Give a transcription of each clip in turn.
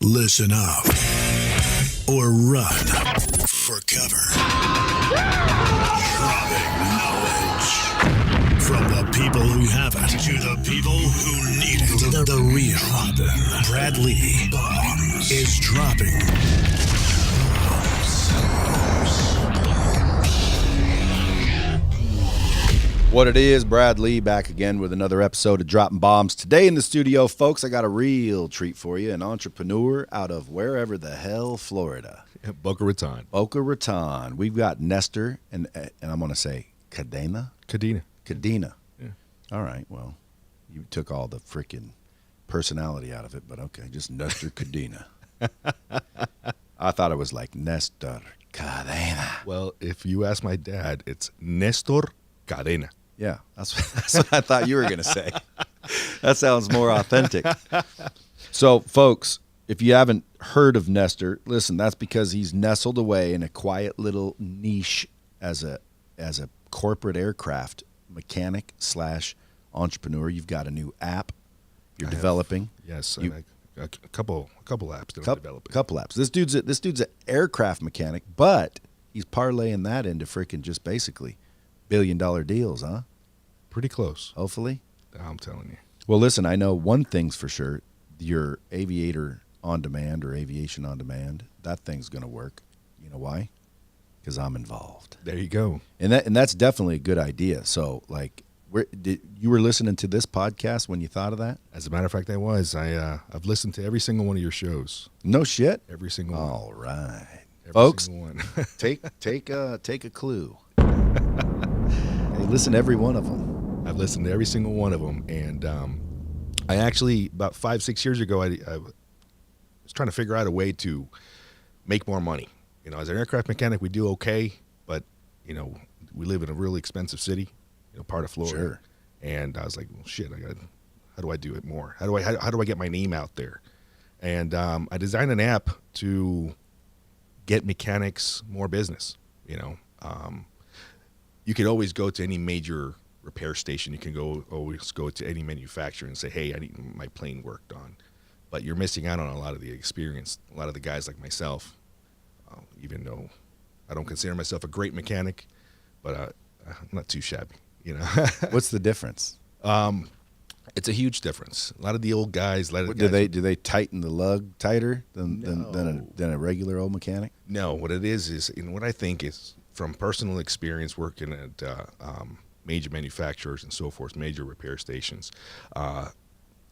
Listen up or run for cover. Dropping knowledge from the people who have it to the people who need it. The real Brad Lea is dropping. What it is, Brad Lea back again with another episode of Dropping Bombs. Today in the studio, folks, I got a real treat for you. An entrepreneur out of wherever the hell, Florida. Boca Raton. Boca Raton. We've got Nestor, and I'm going to say Cadena? Cadena. Cadena. Yeah. All right, well, you took all the freaking personality out of it, but okay, just Nestor Cadena. I thought it was like Nestor Cadena. Well, if you ask my dad, it's Nestor Cadena. Yeah, that's what I thought you were going to say. That sounds more authentic. So, folks, if you haven't heard of Nestor, listen, that's because he's nestled away in a quiet little niche as a corporate aircraft mechanic / entrepreneur. You've got a new app you're developing. Yes, and a couple apps that I'm developing. Couple apps. This dude's an aircraft mechanic, but he's parlaying that into freaking just basically billion-dollar deals, huh? Pretty close. Hopefully. I'm telling you. Well, listen, I know one thing's for sure. Your Aviator on Demand or Aviation on Demand, that thing's going to work. You know why? Because I'm involved. There you go. And that's definitely a good idea. So, like, you were listening to this podcast when you thought of that? As a matter of fact, I was. I've listened to every single one of your shows. No shit? Every single one. All right. Every Folks, single one. take a clue. Hey, listen to every one of them. I've listened to every single one of them, and I actually, about 5-6 years ago, I was trying to figure out a way to make more money. You know, as an aircraft mechanic, we do okay, but, you know, we live in a really expensive city, you know, part of Florida. Sure. And I was like, well, shit, how do I do it more? How do I get my name out there? And I designed an app to get mechanics more business, you know. You could always go to any major repair station. You can always go to any manufacturer and say, hey, I need my plane worked on. But you're missing out on a lot of the experience. A lot of the guys like myself, even though I don't consider myself a great mechanic, but I'm not too shabby, you know. What's the difference? It's a huge difference. A lot of the old guys, do they tighten the lug tighter than a regular old mechanic? No, what it is, and what I think is from personal experience working at major manufacturers and so forth, major repair stations,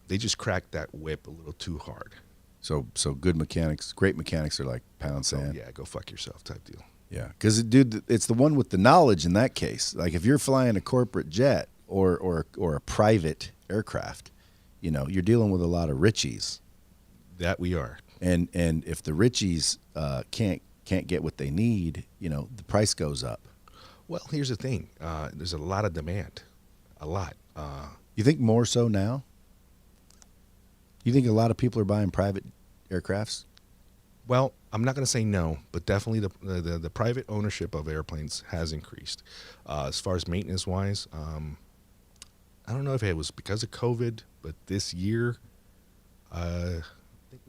they just crack that whip a little too hard. So good mechanics, great mechanics are like pound sand. Yeah, go fuck yourself type deal. Yeah, because dude, it's the one with the knowledge in that case. Like if you're flying a corporate jet or a private aircraft, you know, you're dealing with a lot of richies. That we are. And if the richies can't get what they need, you know, the price goes up. Well, here's the thing. There's a lot of demand. A lot. You think more so now? You think a lot of people are buying private aircrafts? Well, I'm not going to say no, but definitely the private ownership of airplanes has increased. As far as maintenance-wise, I don't know if it was because of COVID, but this year, I think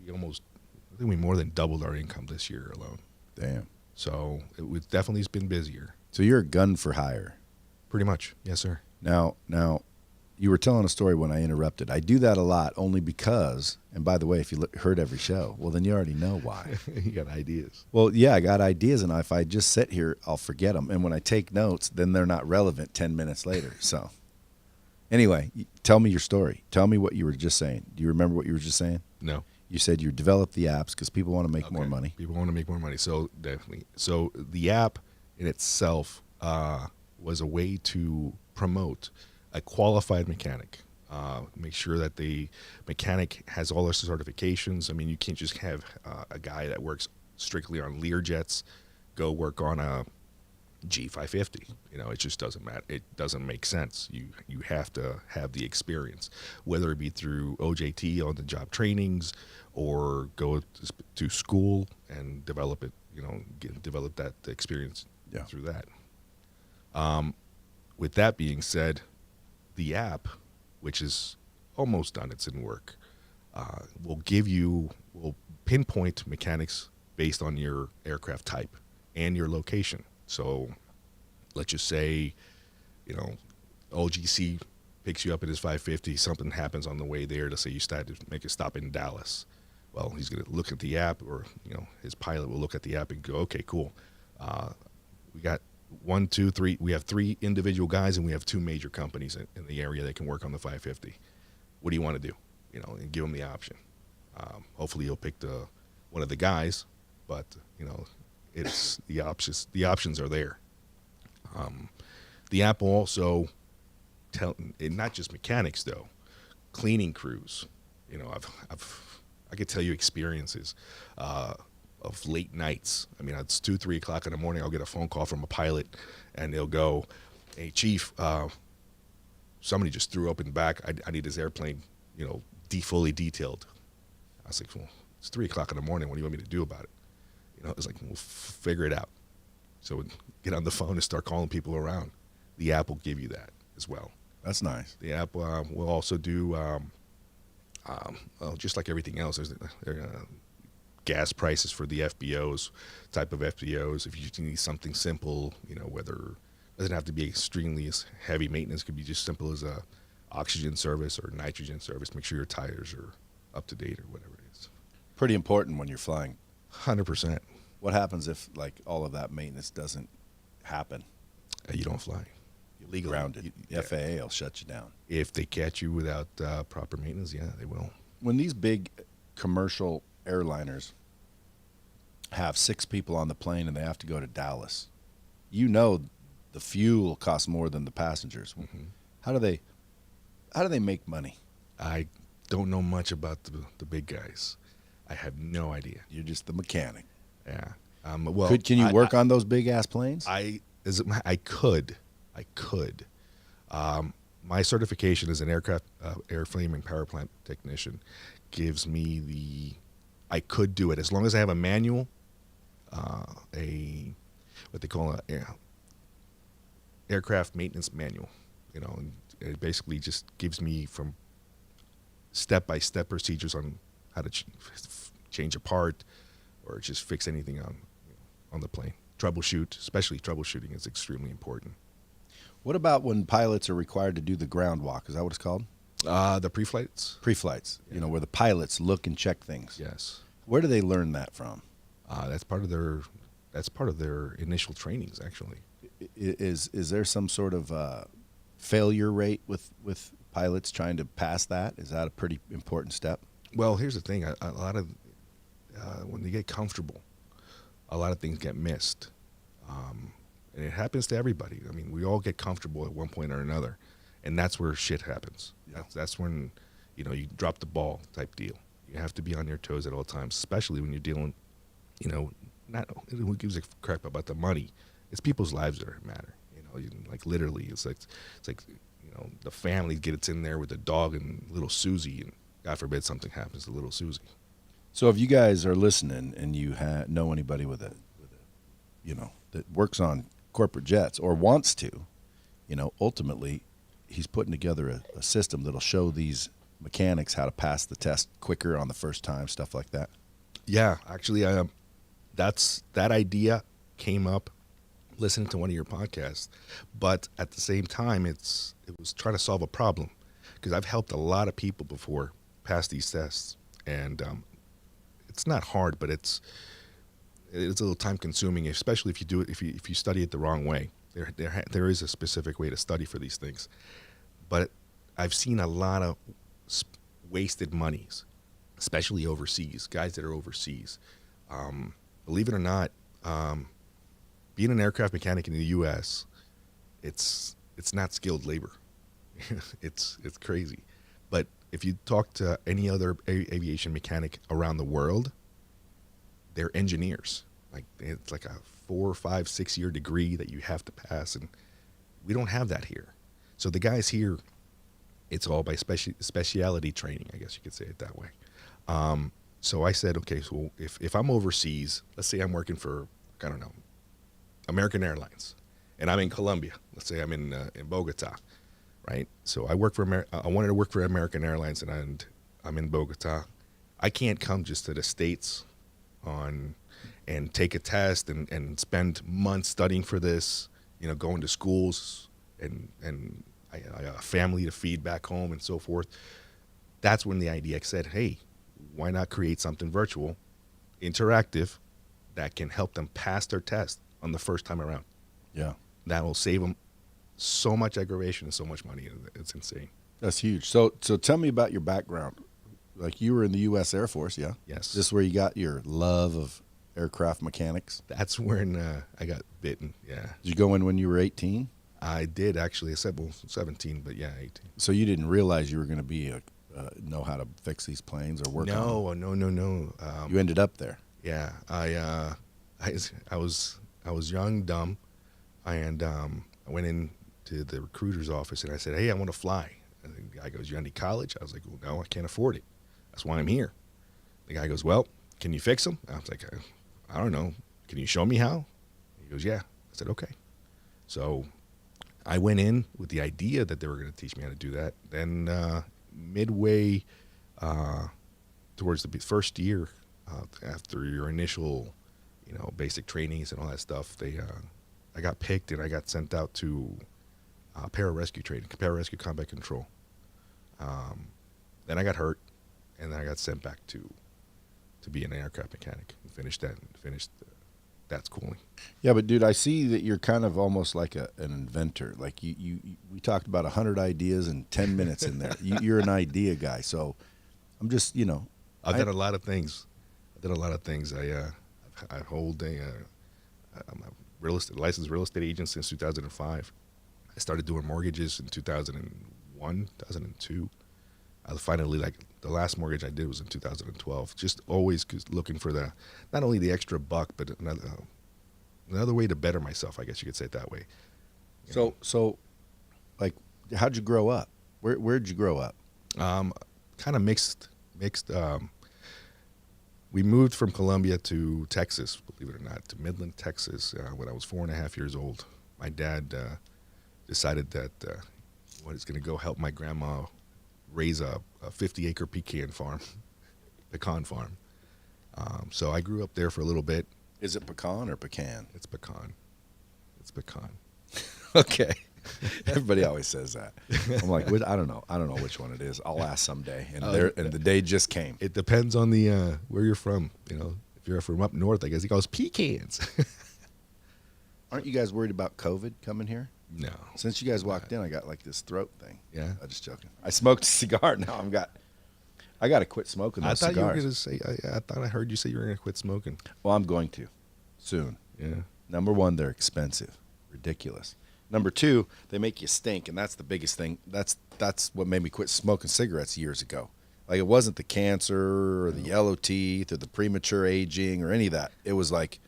we more than doubled our income this year alone. Damn. So it definitely has been busier. So you're a gun for hire. Pretty much. Yes, sir. Now, you were telling a story when I interrupted. I do that a lot only because, and by the way, if you heard every show, well, then you already know why. You got ideas. Well, yeah, I got ideas, and if I just sit here, I'll forget them. And when I take notes, then they're not relevant 10 minutes later. So anyway, tell me your story. Tell me what you were just saying. Do you remember what you were just saying? No. You said you developed the apps because people want to make more money. People want to make more money, so definitely. So the app in itself was a way to promote a qualified mechanic. Make sure that the mechanic has all their certifications. I mean, you can't just have a guy that works strictly on Learjets go work on a G550. You know, it just doesn't matter. It doesn't make sense. You have to have the experience, whether it be through OJT on the job trainings or go to school and develop it. You know, develop that experience through that. With that being said, the app, which is almost done, it's in work, will pinpoint mechanics based on your aircraft type and your location. So let's just say, OGC picks you up in his 550, something happens on the way there. Let's say you start to make a stop in Dallas. Well, he's going to look at the app, or his pilot will look at the app and go, okay, cool. We got 1, 2, 3. We have 3 individual guys, and we have 2 major companies in the area that can work on the 550. What do you want to do? And give him the option. Hopefully, he'll pick one of the guys, but it's the options. The options are there. The app will also tell, and not just mechanics though, cleaning crews. I could tell you experiences of late nights. I mean, it's 2, 3 o'clock in the morning. I'll get a phone call from a pilot, and they'll go, "Hey, Chief, somebody just threw up in the back. I need this airplane, fully detailed." I was like, "Well, it's 3 o'clock in the morning. What do you want me to do about it?" It's like, "We'll figure it out." So get on the phone and start calling people around. The app will give you that as well. That's nice. The app will also do, just like everything else, there's gas prices for the FBOs, type of FBOs. If you need something simple, whether it doesn't have to be extremely heavy maintenance, it could be just simple as a oxygen service or nitrogen service. Make sure your tires are up to date or whatever it is. Pretty important when you're flying. 100%. What happens if all of that maintenance doesn't happen? You don't fly. You're legally grounded. The FAA will shut you down. If they catch you without proper maintenance, yeah, they will. When these big commercial airliners have 6 people on the plane and they have to go to Dallas, the fuel costs more than the passengers. Mm-hmm. How do they make money? I don't know much about the big guys. I have no idea. You're just the mechanic. Yeah. Can you work on those big ass planes? I could. My certification as an aircraft airframe and power plant technician gives me I could do it as long as I have a manual, what they call a aircraft maintenance manual. And it basically just gives me from step-by-step procedures on how to change a part or just fix anything on the plane. Troubleshoot, especially troubleshooting, is extremely important. What about when pilots are required to do the ground walk? Is that what it's called? The pre-flights. Pre-flights, yeah. Where the pilots look and check things. Yes. Where do they learn that from? That's part of their initial trainings, actually. Is there some sort of failure rate with pilots trying to pass that? Is that a pretty important step? Well, here's the thing. A lot of when they get comfortable, a lot of things get missed. And it happens to everybody. I mean, we all get comfortable at one point or another, and that's where shit happens. Yeah. That's when, you drop the ball type deal. You have to be on your toes at all times, especially when you're dealing, not who gives a crap about the money. It's people's lives that matter. Like literally, it's like the family gets in there with the dog and little Susie, and God forbid something happens to little Susie. So if you guys are listening and you know anybody with a that works on corporate jets or wants to, ultimately he's putting together a system that'll show these mechanics how to pass the test quicker on the first time, stuff like that. Yeah, actually, that idea came up listening to one of your podcasts, but at the same time, it was trying to solve a problem, because I've helped a lot of people before pass these tests, and it's not hard, but it's a little time consuming, especially if you do it if you study it the wrong way. There is a specific way to study for these things, but I've seen a lot of wasted monies, especially overseas. Guys that are overseas, believe it or not, being an aircraft mechanic in the U.S., it's not skilled labor. It's crazy, but if you talk to any other aviation mechanic around the world, they're engineers. Like, it's like a 4, 5, 6 year degree that you have to pass, and we don't have that here. So the guys here, it's all by speciality training, I guess you could say it that way. So I said, okay, so if I'm overseas, let's say I'm working for, I don't know, American Airlines, and I'm in Colombia. Let's say I'm in Bogota, right? So I wanted to work for American Airlines, and I'm in Bogota. I can't come just to the States and take a test and spend months studying for this, going to schools and I got a family to feed back home and so forth. That's when the idea said, hey, why not create something virtual, interactive, that can help them pass their test on the first time around. Yeah. That will save them so much aggravation and so much money. It's insane. That's huge. So tell me about your background. Like, you were in the U.S. Air Force, yeah? Yes. This is where you got your love of aircraft mechanics? That's when I got bitten, yeah. Did you go in when you were 18? I did, actually. I said, 17, but yeah, 18. So you didn't realize you were going to be know how to fix these planes or work on them? No. You ended up there. Yeah, I was young, dumb, and I went into the recruiter's office and I said, hey, I want to fly. And the guy goes, you any college? I was like, well, no, I can't afford it. That's why I'm here. The guy goes, well, can you fix them? I was like, I don't know. Can you show me how? He goes, yeah. I said, okay. So I went in with the idea that they were going to teach me how to do that. Then midway towards the first year, after your initial, basic trainings and all that stuff, I got picked and I got sent out to pararescue training, pararescue combat control. Then I got hurt, and then I got sent back to be an aircraft mechanic and finished that schooling. Yeah, but dude, I see that you're kind of almost like an inventor. Like we talked about 100 ideas in 10 minutes in there. You're an idea guy. So I'm just, I've done a lot of things. I hold I'm a licensed real estate agent since 2005. I started doing mortgages in 2001, 2002. I finally, the last mortgage I did was in 2012. Just always looking for not only the extra buck, but another way to better myself, I guess you could say it that way. So, like, how'd you grow up? Where'd you grow up? Kind of mixed. We moved from Colombia to Texas, believe it or not, to Midland, Texas, when I was 4.5 years old. My dad decided that he's going to go help my grandma raise a 50-acre pecan farm. So I grew up there for a little bit. Is it pecan or pecan? It's pecan. Okay. Everybody always says that. I'm like, I don't know which one it is. I'll ask someday. And the day just came. It depends on the where you're from. If you're from up north, I guess he calls pecans. Aren't you guys worried about COVID coming here? No. Since you guys walked in, I got like this throat thing. Yeah. I'm just joking. I smoked a cigar. Now I got to quit smoking those cigars. You were going to say, I thought I heard you say you were going to quit smoking. Well, I'm going to soon. Yeah. Number one, they're expensive. Ridiculous. Number two, they make you stink, and that's the biggest thing. That's what made me quit smoking cigarettes years ago. Like, it wasn't the cancer or the yellow teeth or the premature aging or any of that. It was like,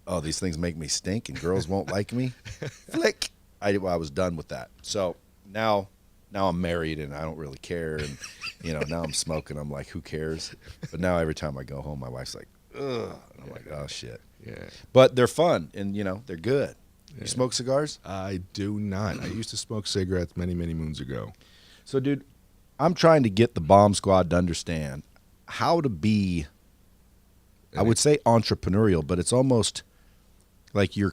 oh, these things make me stink and girls won't like me. Flick. I was done with that. So now I'm married and I don't really care. And, now I'm smoking. I'm like, who cares? But now every time I go home, my wife's like, ugh. And I'm like, oh, shit. Yeah. But they're fun and, they're good. You smoke cigars? I do not. I used to smoke cigarettes many, many moons ago. So, dude, I'm trying to get the bomb squad to understand how to be, I would say entrepreneurial, but it's almost like you're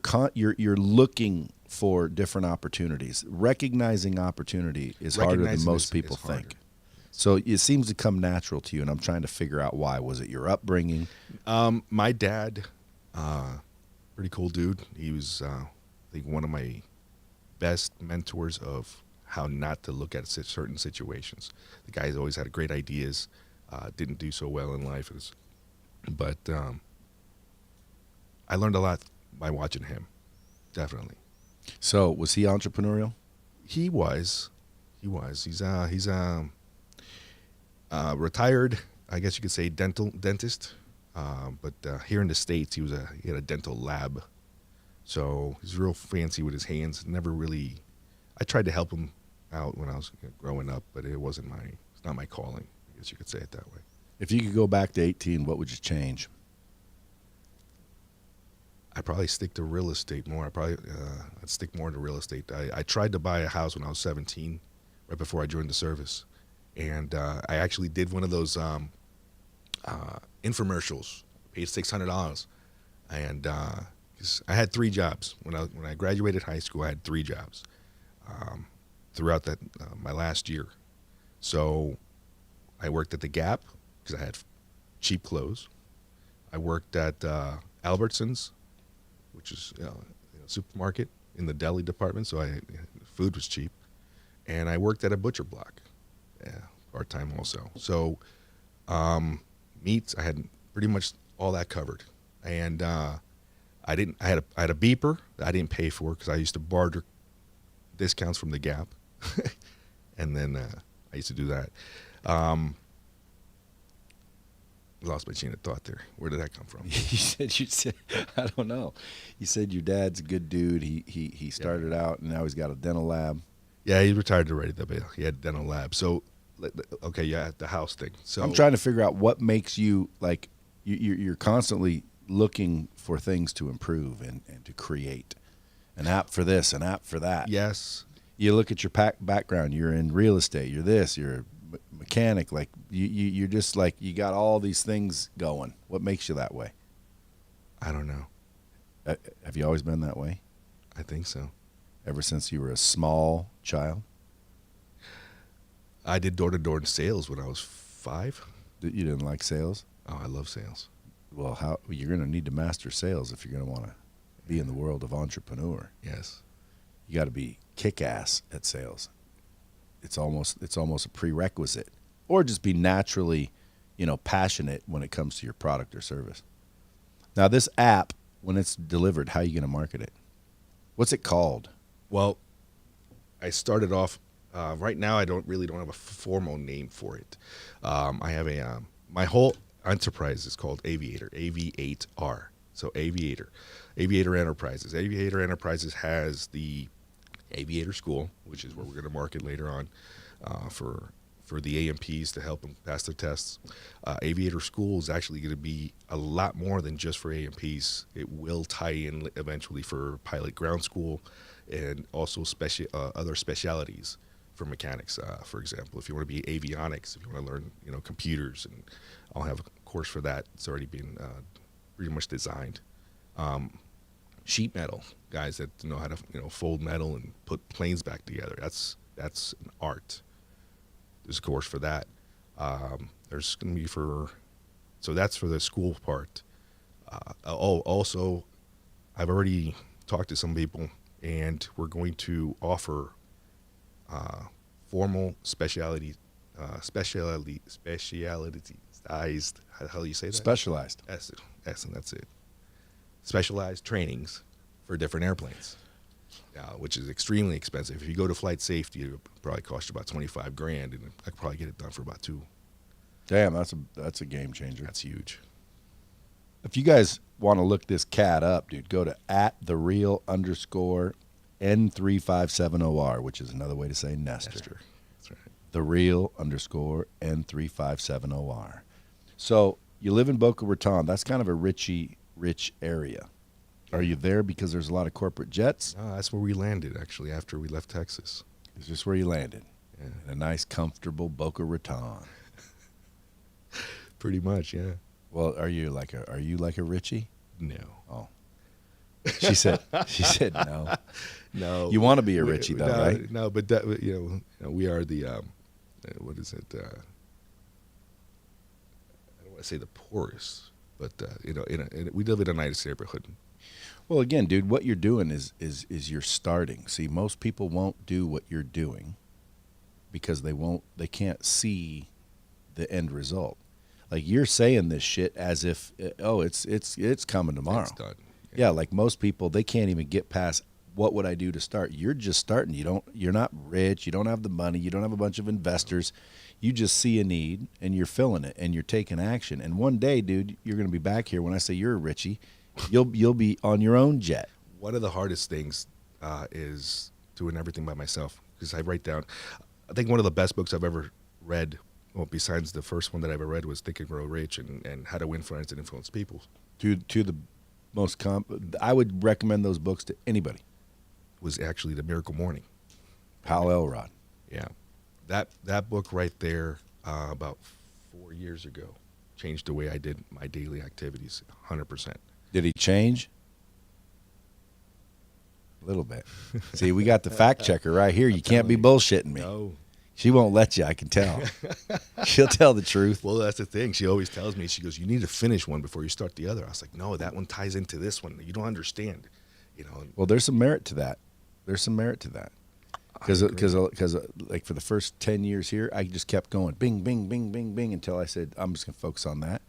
looking for different opportunities. Recognizing opportunity is harder than most people think. So it seems to come natural to you, and I'm trying to figure out why. Was it your upbringing? My dad, pretty cool dude. He was, I think, one of my best mentors of how not to look at certain situations. The guy's always had great ideas, didn't do so well in life. But I learned a lot by watching him, definitely. So was he entrepreneurial? He was. He's retired, I guess you could say, dentist. But here in the States, he had a dental lab. So he's real fancy with his hands. Never really, I tried to help him out when I was growing up, but it's not my calling. I guess you could say it that way. If you could go back to 18, what would you change? I'd probably stick to real estate more. I'd stick more to real estate. I tried to buy a house when I was 17, right before I joined the service. And I actually did one of those infomercials. Paid $600, and 'cause I had 3 jobs when I graduated high school. I had 3 jobs throughout that my last year. So I worked at the Gap because I had cheap clothes. I worked at Albertsons, which is a supermarket in the deli department, so food was cheap. And I worked at a butcher block, part time also. So meats, I had pretty much all that covered. And I had a beeper that I didn't pay for because I used to barter discounts from the Gap, and then I used to do that. Lost my chain of thought there. Where did that come from? you said I don't know. You said your dad's a good dude. He started out and now he's got a dental lab. Yeah, he retired already, but he had a dental lab. So, okay, yeah, the house thing. So I'm trying to figure out what makes you like you're constantly looking for things to improve and to create an app for this, an app for that. Yes. You look at your background. You're in real estate. You're this. You're a mechanic. Like you're just like you got all these things going. What makes you that way? I don't know. Have you always been that way? I think so. Ever since you were a small child? I did door-to-door sales when I was 5. You didn't like sales? Oh, I love sales. Well, you're going to need to master sales if you're going to want to be in the world of entrepreneur. Yes. You got to be kick-ass at sales. It's almost a prerequisite, or just be naturally, passionate when it comes to your product or service. Now, this app, when it's delivered, how are you going to market it? What's it called? Well, I started off. Right now, I don't have a formal name for it. I have my whole enterprise is called Aviator, AV8R. So Aviator Enterprises. Aviator Enterprises has the Aviator School, which is what we're going to market later on for the AMPs to help them pass their tests. Aviator School is actually going to be a lot more than just for AMPs. It will tie in eventually for pilot ground school and also other specialities for mechanics. For example, if you want to be avionics, if you want to learn computers, and I'll have a course for that. It's already been pretty much designed. Sheet metal guys that know how to fold metal and put planes back together. That's an art. There's a course for that. There's going to be so that's for the school part. Also, I've already talked to some people, and we're going to offer formal specialized. How do you say that? Specialized. That's it. Specialized trainings for different airplanes, which is extremely expensive. If you go to flight safety, it'll probably cost you about $25,000, and I could probably get it done for about $2 million. Damn, that's a game changer. That's huge. If you guys want to look this cat up, dude, go to @thereal_N357OR, which is another way to say Nestor. That's right. @thereal_N357OR. So you live in Boca Raton. That's kind of a rich area. Are you there because there's a lot of corporate jets? No, that's where we landed, actually, after we left Texas. Is this where you landed? Yeah. In a nice, comfortable Boca Raton. Pretty much, yeah. Well, are you like a Richie? No. Oh. She said no. No. You want to be a Richie, though, right? No, but that, we are the, what is it? I don't want to say the poorest, but, we live in a nice neighborhood. Well, again, dude, what you're doing is you're starting. See, most people won't do what you're doing because they can't see the end result. Like you're saying this shit as if it's coming tomorrow. It's done. Yeah, like most people, they can't even get past what would I do to start. You're just starting. You're not rich. You don't have the money. You don't have a bunch of investors. You just see a need and you're filling it and you're taking action. And one day, dude, you're going to be back here. When I say you're a Richie, you'll be on your own jet. One of the hardest things is doing everything by myself because I write down. I think one of the best books I've ever read, well, besides the first one that I ever read, was Think and Grow Rich and How to Win Friends and Influence People. To the most I would recommend those books to anybody. Was actually The Miracle Morning. Hal Elrod. Yeah, that book right there, about 4 years ago, changed the way I did my daily activities 100%. Did he change? A little bit. See, we got the fact checker right here. You can't be bullshitting me. No. She won't let you, I can tell. She'll tell the truth. Well, that's the thing. She always tells me, she goes, you need to finish one before you start the other. I was like, no, that one ties into this one. You don't understand. You know. Well, there's some merit to that. There's some merit to that. Because like for the first 10 years here, I just kept going bing, bing, bing, bing, bing until I said, I'm just going to focus on that.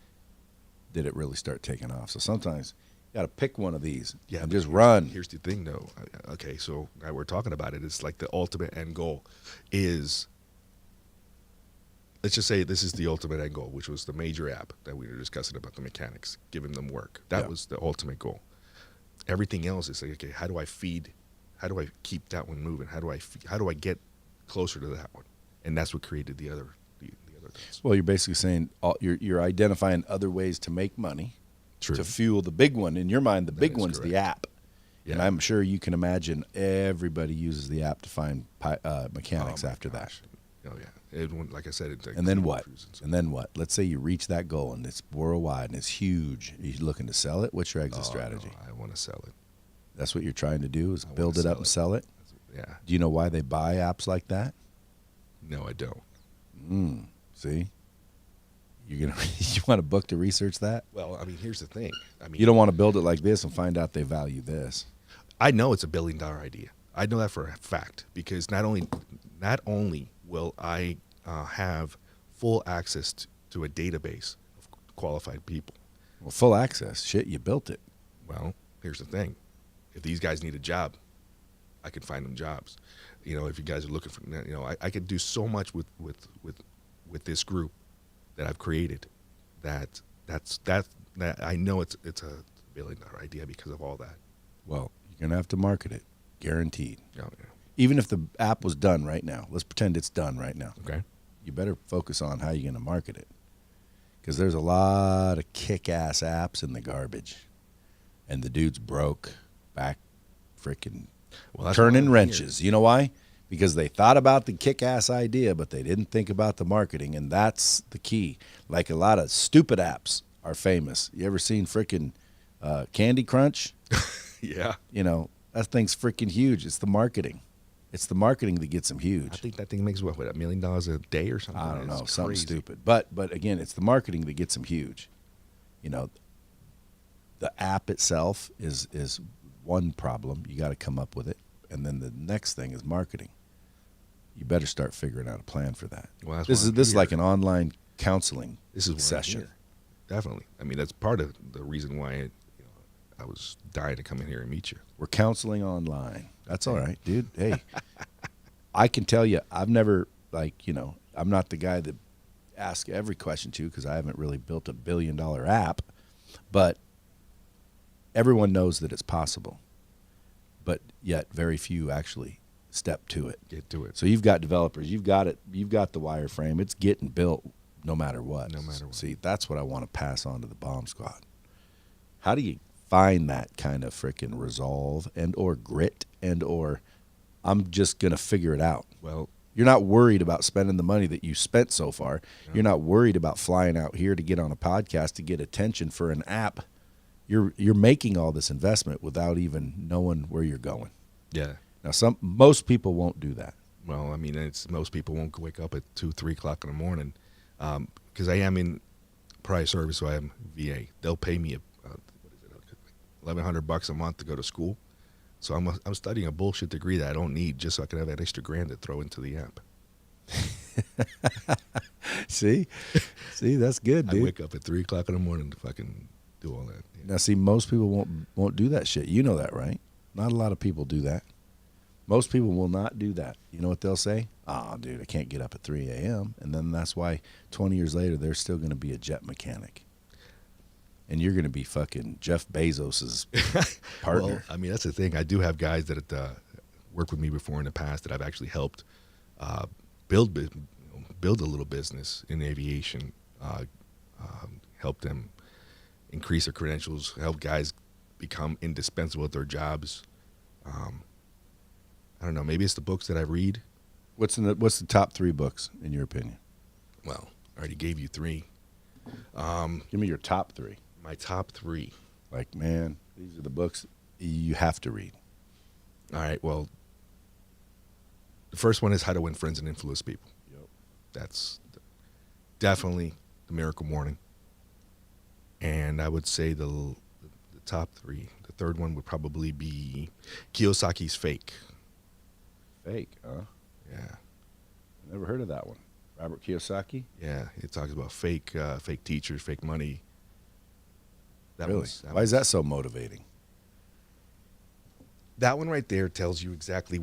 Did it really start taking off? So sometimes you got to pick one of these and just run. Here's the thing, though. Okay, so now we're talking about it. It's like the ultimate end goal is, let's just say this is the ultimate end goal, which was the major app that we were discussing about the mechanics, giving them work. That was the ultimate goal. Everything else is like, okay, how do I keep that one moving? How do I get closer to that one? And that's what created the other things. Well, you're basically saying you're identifying other ways to make money. True. To fuel the big one. In your mind, the big one's correct. the app. Yeah. And I'm sure you can imagine everybody uses the app to find mechanics after gosh. that. Oh, yeah. Like I said, And then what? And then what? Let's say you reach that goal and it's worldwide and it's huge. Are you looking to sell it? What's your exit strategy? No, I want to sell it. That's what you're trying to do is build it up and sell it? Yeah. Do you know why they buy apps like that? No, I don't. See? You want a book to research that? Well, I mean, here's the thing. I mean, You don't want to build it like this and find out they value this. I know it's $1 billion idea. I know that for a fact because not only will I have full access to a database of qualified people. Well, full access. Shit, you built it. Well, here's the thing. If these guys need a job, I can find them jobs. You know, if you guys are looking for, you know, I could do so much with this group that I've created that I know it's a $1 billion idea because of all that. Well, you're going to have to market it. Guaranteed. Oh, yeah. Even if the app was done right now, let's pretend it's done right now. Okay. You better focus on how you're going to market it. Because there's a lot of kick-ass apps in the garbage. And the dude's broke, back freaking turning wrenches. You know why? Because they thought about the kick-ass idea, but they didn't think about the marketing, and that's the key. Like a lot of stupid apps are famous. You ever seen freaking Candy Crunch? Yeah. You know, that thing's freaking huge. It's the marketing. It's the marketing that gets them huge. I think that thing makes what $1 million a day or something. I don't know, It's something crazy. stupid. But again, it's the marketing that gets them huge. You know, the app itself is one problem. You got to come up with it. And then the next thing is marketing. You better start figuring out a plan for that. Well, that's this why I'm is here. like an online counseling This is why I'm session. here. Definitely. I mean, that's part of the reason why I was dying to come in here and meet you. We're counseling online. That's all right, dude. Hey, I can tell you, I've never, I'm not the guy that asks every question to because I haven't really built a $1 billion app, but everyone knows that it's possible. But yet very few actually step to it. Get to it. So you've got developers, you've got it, you've got the wireframe. It's getting built no matter what. No matter what. See, that's what I want to pass on to the bomb squad. How do you find that kind of freaking resolve and or grit and or I'm just going to figure it out? Well, You're not worried about spending the money that you spent so far. No. You're not worried about flying out here to get on a podcast to get attention for an app. You're making all this investment without even knowing where you're going. yeah. Now, most people won't do that. Well, I mean, most people won't wake up at 2, 3 o'clock in the morning because I am in prior service, so I am VA. They'll pay me $1,100 a month to go to school. So I'm studying a bullshit degree that I don't need just so I can have that extra grand to throw into the app. See, that's good, dude. I wake up at 3 o'clock in the morning to fucking do all that. Yeah. Now, see, most people won't do that shit. You know that, right? Not a lot of people do that. Most people will not do that. You know what they'll say? Oh, dude, I can't get up at 3 a.m. And then that's why 20 years later, they're still going to be a jet mechanic. And you're going to be fucking Jeff Bezos's partner. Well, I mean, that's the thing. I do have guys that worked with me before in the past that I've actually helped build a little business in aviation, help them increase their credentials, help guys become indispensable at their jobs. I don't know. Maybe it's the books that I read. What's the top 3 books, in your opinion? Well, I already gave you 3. Give me your top three. My top three. Like, man, these are the books you have to read. All right. Well, the first one is How to Win Friends and Influence People. Yep. That's definitely the Miracle Morning. And I would say the top three. The third one would probably be Kiyosaki's Fake. Fake, huh? Yeah. Never heard of that one. Robert Kiyosaki? Yeah. It talks about fake teachers, fake money. Really? Why is that so motivating? That one right there tells you exactly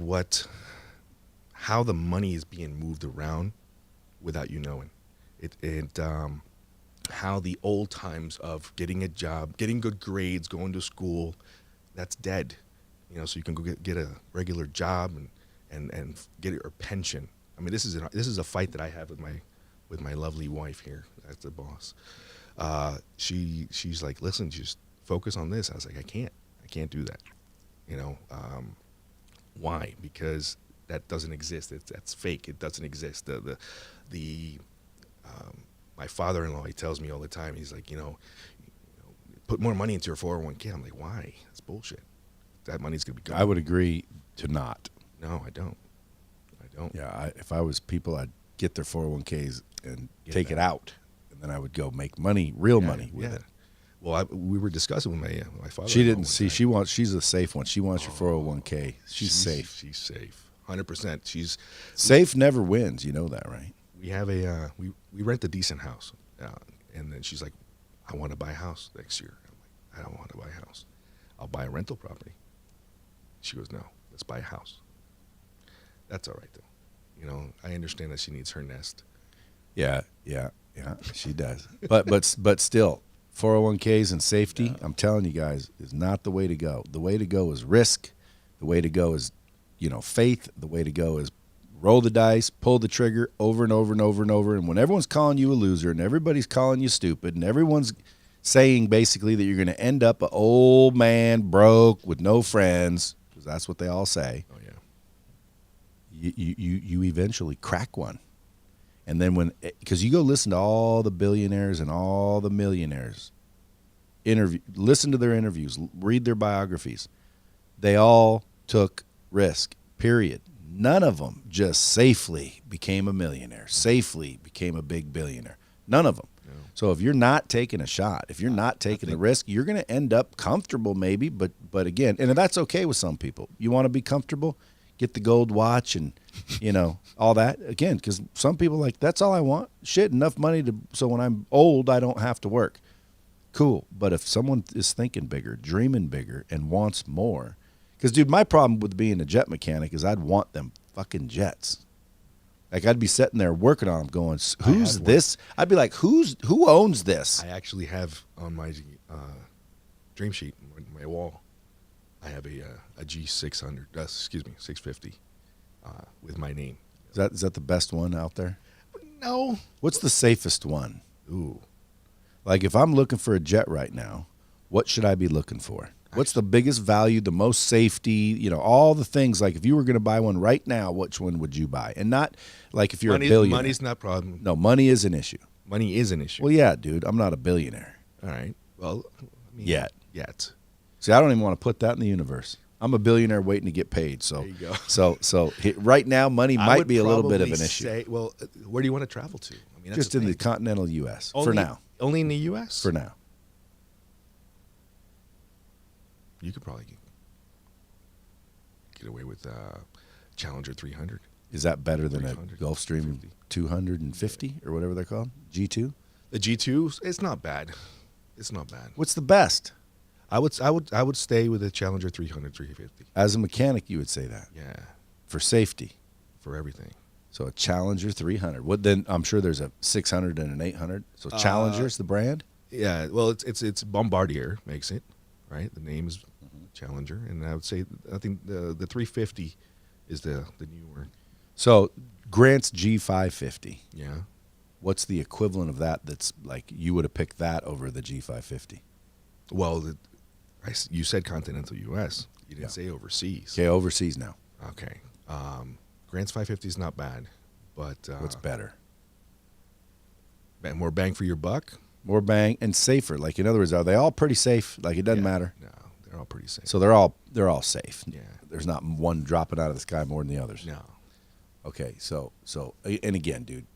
how the money is being moved around without you knowing. How the old times of getting a job, getting good grades, going to school, that's dead. So you can go get a regular job and get your pension. I mean, this is a fight that I have with my lovely wife here. That's the boss. She's like, listen, just focus on this. I was like, I can't do that. Why? Because that doesn't exist. That's fake. It doesn't exist. My father-in-law, he tells me all the time, he's like, put more money into your 401k. I'm like, why? That's bullshit. That money's going to be gone. I would agree to not. No, I don't. Yeah, if I was people, I'd get their 401ks and take it out, and then I would go make money, real money with it. Well, we were discussing with my father. She didn't see. She's a safe one. She wants your 401k. She's safe. She's safe. 100%. She's safe. Never wins. You know that, right? We have we rent a decent house, and then she's like, I want to buy a house next year. I'm like, I don't want to buy a house. I'll buy a rental property. She goes, no, let's buy a house. That's all right though. I understand that she needs her nest. Yeah, she does. But still, 401ks and safety, yeah. I'm telling you guys, is not the way to go. The way to go is risk. The way to go is, faith. The way to go is roll the dice, pull the trigger over and over and over and over. And when everyone's calling you a loser and everybody's calling you stupid and everyone's saying basically that you're going to end up an old man broke with no friends, because that's what they all say. Oh, yeah. You eventually crack one. And then because you go listen to all the billionaires and all the millionaires, listen to their interviews, read their biographies. They all took risk, period. None of them just safely became a millionaire, safely became a big billionaire. None of them. No. So if you're not taking a shot, if you're not taking the risk, you're going to end up comfortable maybe, but again, and that's okay with some people. You want to be comfortable? Get the gold watch and, all that. Again, because some people like, that's all I want. Shit, enough money so when I'm old, I don't have to work. Cool. But if someone is thinking bigger, dreaming bigger, and wants more, because, dude, my problem with being a jet mechanic is I'd want them fucking jets. Like, I'd be sitting there working on them going, who's this? I'd be like, who owns this? I actually have on my dream sheet, my wall, I have a G600, 650 with my name. Is that the best one out there? No. What's the safest one? Ooh. Like, if I'm looking for a jet right now, what should I be looking for? What's the biggest value, the most safety, all the things. Like, if you were going to buy one right now, which one would you buy? And not like if you're a billionaire. Money's not a problem. No, money is an issue. Money is an issue. Well, yeah, dude, I'm not a billionaire. All right. Well, yet. See, I don't even want to put that in the universe. I'm a billionaire waiting to get paid. So there you go. So right now, money might be a little bit of an issue. Well, where do you want to travel to? I mean, just in the continental U.S. for now. Only in the U.S. For now. You could probably get away with Challenger 300. Is that better than a Gulfstream 250 or whatever they're called? G2? The G2, it's not bad. What's the best? I would stay with a Challenger 300, 350. As a mechanic, you would say that. Yeah. For safety. For everything. So a Challenger 300. What then? I'm sure there's a 600 and an 800. So Challenger's the brand? Yeah. Well, it's Bombardier makes it, right? The name is Challenger, and I would say I think the 350 is the newer. So Grant's G550. Yeah. What's the equivalent of that? That's like you would have picked that over the G550. Well, you said continental U.S. You didn't say overseas. Okay, overseas now. Okay. Grant's 550 is not bad, but what's better? More bang for your buck? More bang and safer. Like, in other words, are they all pretty safe? Like, it doesn't matter. No, they're all pretty safe. So they're all safe. Yeah. There's not one dropping out of the sky more than the others. No. Okay. So and again, dude,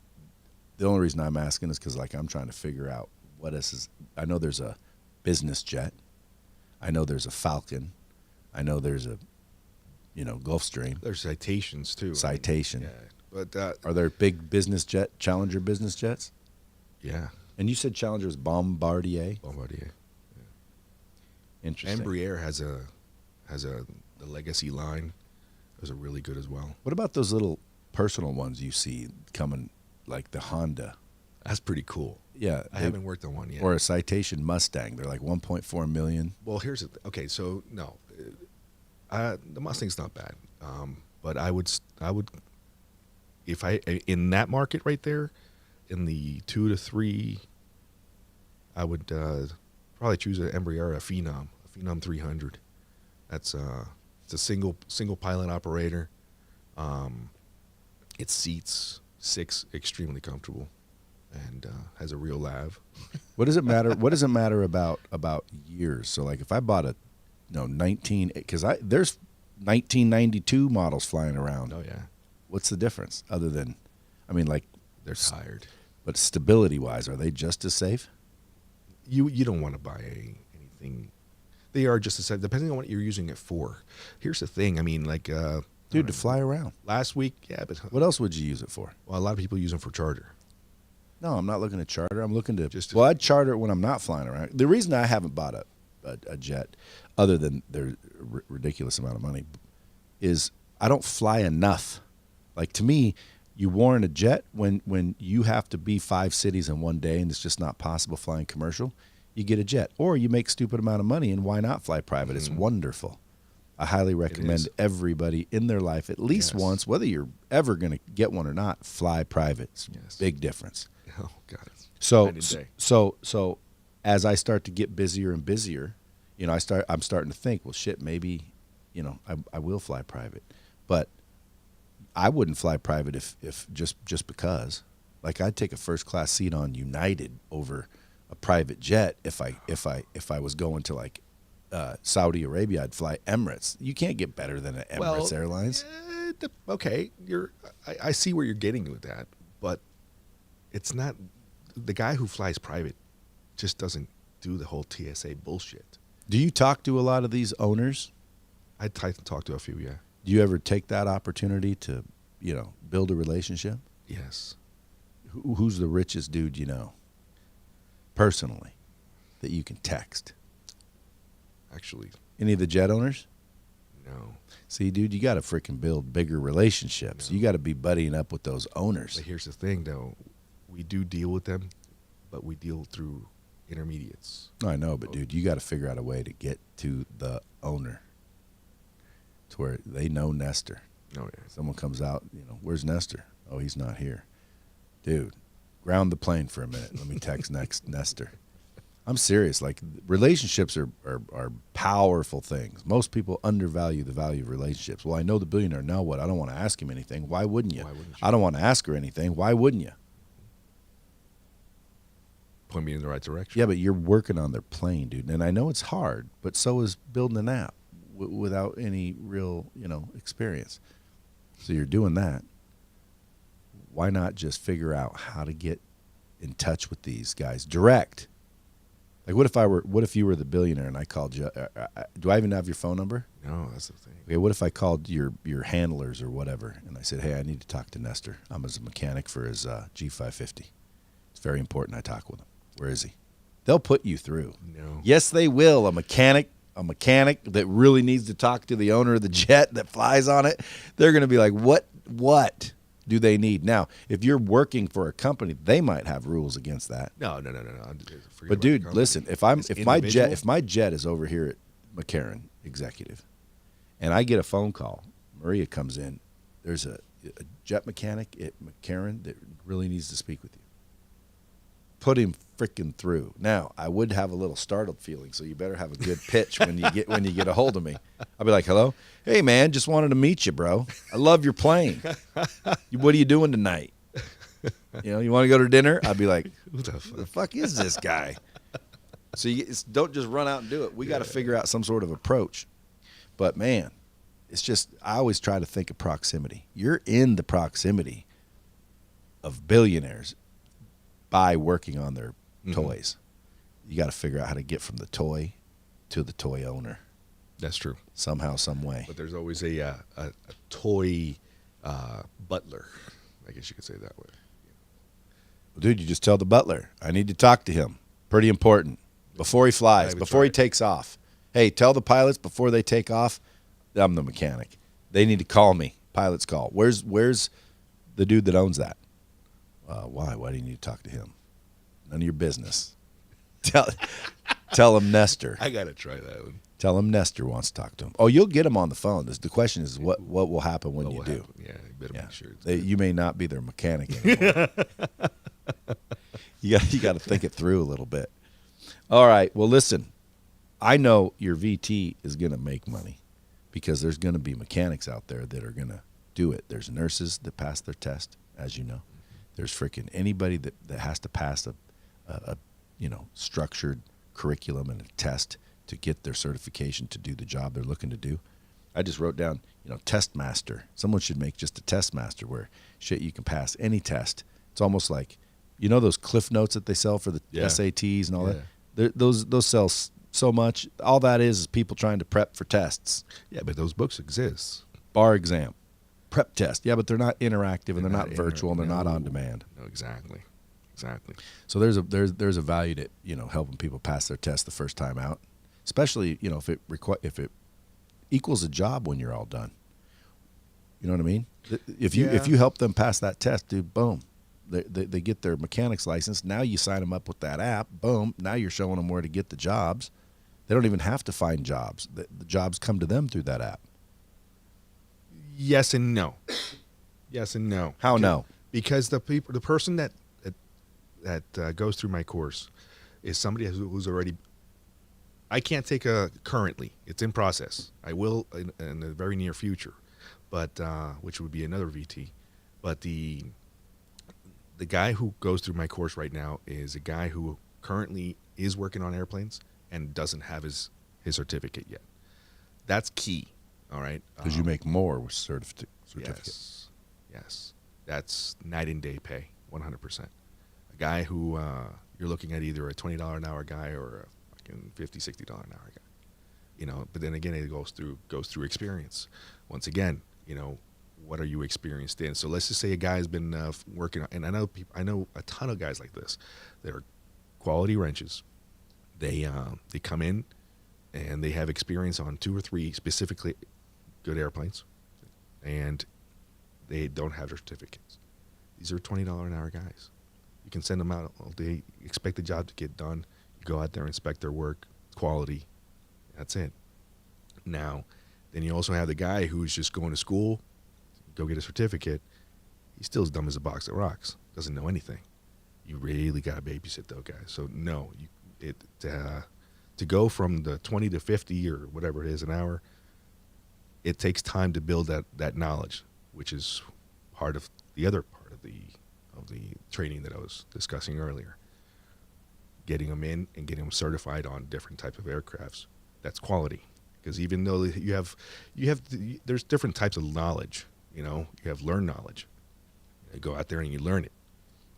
the only reason I'm asking is because, like, I'm trying to figure out what is. I know there's a business jet. I know there's a Falcon. I know there's a, Gulfstream. There's Citations too. Citation. Yeah. But Are there big business jet, Challenger business jets? yeah. And you said Challenger was Bombardier. Bombardier. Interesting. Embraer has the Legacy line. Those are really good as well. What about those little personal ones you see coming, like the Honda? That's pretty cool. Yeah, I haven't worked on one yet. Or a Citation Mustang. They're like 1.4 million. Well, here's the okay. So no, the Mustang's not bad. But I would if I in that market right there, in the 2 to 3, I would probably choose an Embraer, a Phenom 300. That's it's a single pilot operator. It seats 6 extremely comfortable, and has a real lav. What does it matter? What does it matter about years? So, like, if I bought a 19, because there's 1992 models flying around. Oh yeah, What's the difference other than, I mean, like, they're tired. but stability wise, are they just as safe? You don't want to buy anything. They are just as safe, depending on what you're using it for. Here's the thing. I mean, like, Dude, to fly around. last week, yeah, but What else would you use it for? well, a lot of people use them for charter. No, I'm not looking to charter. I'm looking to Just- well, I'd charter when I'm not flying around. The reason I haven't bought a jet, other than their ridiculous amount of money, is I don't fly enough. Like, to me, you warrant a jet when you have to be 5 cities in one day and it's just not possible flying commercial. You get a jet, or you make stupid amount of money, and why not fly private? It's wonderful. I highly recommend everybody in their life at least Yes. once, whether you're ever going to get one or not, fly private. It's Yes. big difference. Oh God. So Night and day. so as I start to get busier and busier, I'm starting to think, well, shit, maybe, I will fly private. But I wouldn't fly private if just because. Like, I'd take a first class seat on United over a private jet if I was going to, like, Saudi Arabia. I'd fly Emirates. You can't get better than an Emirates Airlines. Okay, I see where you're getting with that, but it's not the guy who flies private just doesn't do the whole TSA bullshit. Do you talk to a lot of these owners? I talk to a few, yeah. Do you ever take that opportunity to, build a relationship? Yes. Who's the richest dude you know, personally, that you can text? Actually, Any of the jet owners? no. See, dude, you got to freaking build bigger relationships. No. You got to be buddying up with those owners. But here's the thing, though. We do deal with them, but we deal through intermediates. I know, but dude, you got to figure out a way to get to the owner, to where they know Nestor. Oh, yeah. Someone comes out, where's Nestor? Oh, he's not here. Dude, ground the plane for a minute. Let me text next Nestor. I'm serious. Like, relationships are powerful things. Most people undervalue the value of relationships. Well, I know the billionaire. Now what? I don't want to ask him anything. Why wouldn't you? Why wouldn't you? I don't want to ask her anything. Why wouldn't you? Point me in the right direction. Yeah, but you're working on their plane, dude. And I know it's hard, but so is building an app without any real, experience. So you're doing that. Why not just figure out how to get in touch with these guys direct? Like, what if you were the billionaire and I called you? Do I even have your phone number? No, that's the thing. Okay, what if I called your handlers or whatever, and I said, hey, I need to talk to Nestor. I'm his mechanic for his G550. It's very important I talk with him. Where is he? They'll put you through. No. Yes, they will. A mechanic that really needs to talk to the owner of the jet that flies on it, they're going to be like, what do they need? Now, if you're working for a company, they might have rules against that. No. Forget But about dude, the company. listen, if my jet is over here at McCarran Executive, and I get a phone call, Maria comes in, there's a jet mechanic at McCarran that really needs to speak with you. Put him freaking through. Now, I would have a little startled feeling, so you better have a good pitch when you get a hold of me. I'll be like, hello? Hey, man, just wanted to meet you, bro. I love your plane. What are you doing tonight? You want to go to dinner? I'd be like, Who the who the fuck is this guy? So don't just run out and do it. We got to figure out some sort of approach. But man, it's just, I always try to think of proximity. You're in the proximity of billionaires by working on their toys. You got to figure out how to get from the toy to the toy owner. That's true. Somehow, some way. But there's always a toy butler. I guess you could say it that way. Well, dude, you just tell the butler, I need to talk to him. Pretty important. Before he flies, before he takes off. Hey, tell the pilots before they take off, I'm the mechanic. They need to call me. Pilot's call. Where's the dude that owns that? Why? Why do you need to talk to him? None of your business. Tell him Nestor. I gotta try that one. Tell him Nestor wants to talk to him. Oh, you'll get him on the phone. The question is what will happen when you do. Yeah, you better make sure. You may not be their mechanic anymore. you got to think it through a little bit. All right. Well, listen, I know your VT is going to make money because there's going to be mechanics out there that are going to do it. There's nurses that pass their test, as you know. There's freaking anybody that has to pass a structured curriculum and a test to get their certification to do the job they're looking to do. I just wrote down, test master. Someone should make just a test master where you can pass any test. It's almost like, those cliff notes that they sell for the SATs and all that. Those sell so much. All that is people trying to prep for tests. Yeah, but those books exist. Bar exam, prep test. Yeah, but they're not interactive and they're not virtual and they're not on demand. No, exactly. So there's a value to helping people pass their test the first time out, especially if it equals a job when you're all done. You know what I mean? If you help them pass that test, dude, boom. They get their mechanic's license. Now you sign them up with that app. Boom. Now you're showing them where to get the jobs. They don't even have to find jobs. The jobs come to them through that app. Yes and no. Yes and no. How no? Because the person that goes through my course is somebody who's already. I can't take currently. It's in process. I will in the very near future, but which would be another VT. But the guy who goes through my course right now is a guy who currently is working on airplanes and doesn't have his certificate yet. That's key, all right? Because you make more with certificate. Yes. That's night and day pay, 100%. A guy who you're looking at either a $20 an hour guy or a fucking $50, $60 an hour guy. But then again, it goes through experience. Once again, what are you experienced in? So let's just say a guy has been working on, and I know a ton of guys like this that are quality wrenches. They come in and they have experience on 2 or 3 specifically good airplanes, and they don't have their certificates. These are $20 an hour guys. You can send them out all day, expect the job to get done. You go out there, inspect their work, quality. That's it. Now, then you also have the guy who's just going to school, go get a certificate. He's still as dumb as a box of rocks. Doesn't know anything. You really got to babysit those guys. So no, to go from the 20 to 50 or whatever it is an hour, it takes time to build that knowledge, which is part of the other part of the training that I was discussing earlier. Getting them in and getting them certified on different types of aircrafts. That's quality. Because even though there's different types of knowledge. You have learned knowledge. You go out there and you learn it.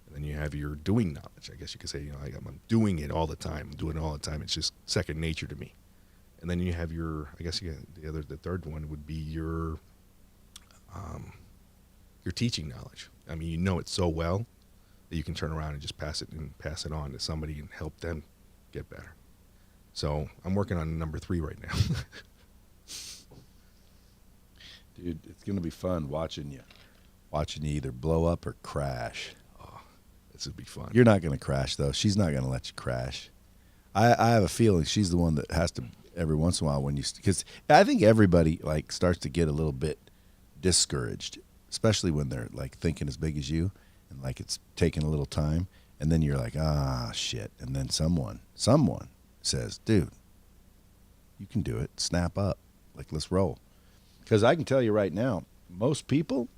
And then you have your doing knowledge. I guess you could say, I'm doing it all the time. I'm doing it all the time. It's just second nature to me. And then you have the third one would be your teaching knowledge. I mean, you know it so well that you can turn around and just pass it on to somebody and help them get better. So I'm working on number 3 right now. Dude, it's going to be fun watching you either blow up or crash. Oh, this would be fun. You're not going to crash, though. She's not going to let you crash. I have a feeling she's the one that has to every once in a while because I think everybody starts to get a little bit discouraged, especially when they're thinking as big as you and it's taking a little time. And then you're like, shit. And then someone says, dude, you can do it. Snap up. Let's roll. Because I can tell you right now, most people,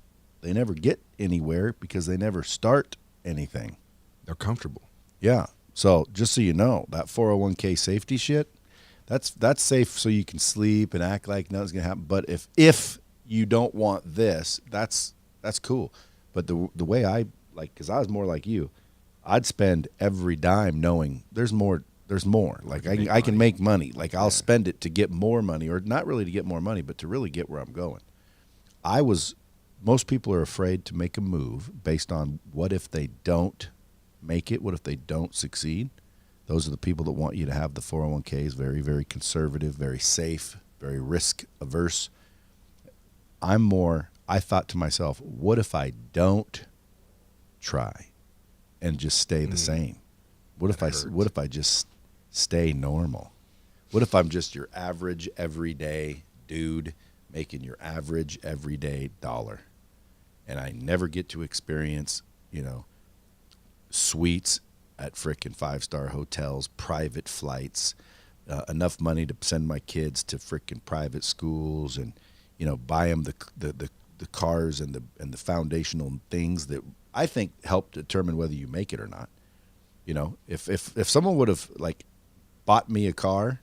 they never get anywhere because they never start anything. They're comfortable. Yeah. So just so you know, that 401k safety shit, that's safe so you can sleep and act like nothing's gonna happen. But if you don't want this, that's cool. But the way I like, because I was more like you, I'd spend every dime knowing there's more. There's more. Like I can make money. Like I'll spend it to get more money, or not really to get more money, but to really get where I'm going. Most people are afraid to make a move based on what if they don't make it? What if they don't succeed? Those are the people that want you to have the 401ks, very, very conservative, very safe, very risk averse. I thought to myself, what if I don't try and just stay the same? What if I just stay normal? What if I'm just your average everyday dude making your average everyday dollar, and I never get to experience, suites at frickin' 5-star hotels, private flights, enough money to send my kids to frickin' private schools, and buy them the cars and the foundational things that I think help determine whether you make it or not. If someone would have bought me a car,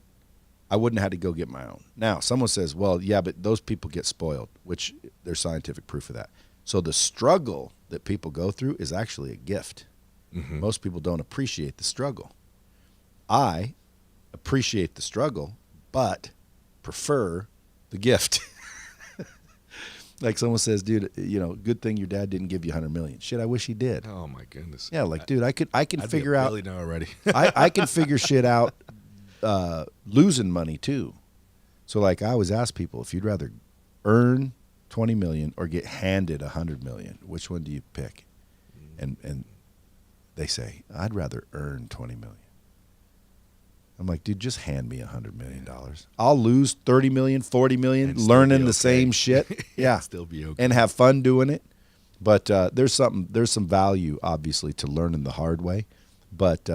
I wouldn't have had to go get my own. Now, someone says, well, yeah, but those people get spoiled, which there's scientific proof of that. So the struggle that people go through is actually a gift. Mm-hmm. Most people don't appreciate the struggle. I appreciate the struggle, but prefer the gift. Like someone says, dude, good thing your dad didn't give you $100 million. Shit, I wish he did. Oh my goodness. Yeah, dude, I can figure out. Really now already. I can figure shit out losing money too. So I always ask people, if you'd rather earn 20 million or get handed 100 million, which one do you pick? And they say, I'd rather earn 20 million. I'm like, dude, just hand me $100 million. I'll lose 30 million, 40 million, learning the same shit. Yeah. Still be okay. And have fun doing it. But there's some value, obviously, to learning the hard way. But,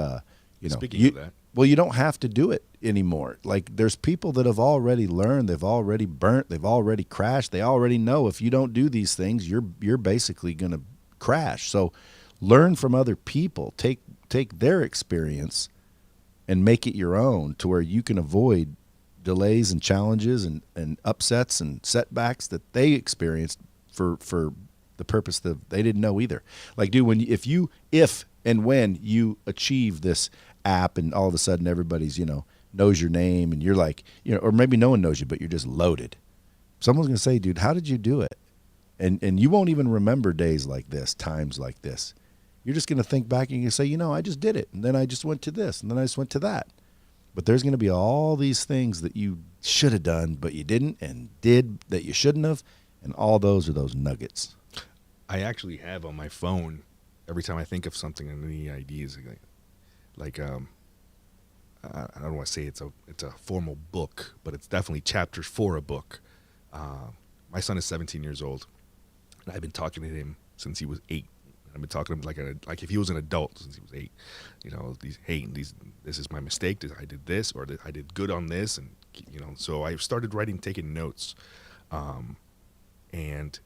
Speaking of that. Well, you don't have to do it anymore. Like, there's people that have already learned, they've already burnt, they've already crashed. They already know if you don't do these things, you're basically going to crash. So learn from other people. Take their experience and make it your own, to where you can avoid delays and challenges and upsets and setbacks that they experienced for the purpose that they didn't know either. Like, dude, if and when you achieve this app and all of a sudden everybody's, knows your name, and you're like, or maybe no one knows you, but you're just loaded. Someone's going to say, dude, how did you do it? And you won't even remember days like this, times like this. You're just going to think back and you say, I just did it. And then I just went to this. And then I just went to that. But there's going to be all these things that you should have done, but you didn't, and did that you shouldn't have. And all those are those nuggets. I actually have on my phone, every time I think of something and any ideas, I don't want to say it's a formal book, but it's definitely chapters for a book. My son is 17 years old, and I've been talking to him since he was 8. I've been talking to him like if he was an adult since he was 8. This is my mistake. I did this, or I did good on this, and So I started taking notes, and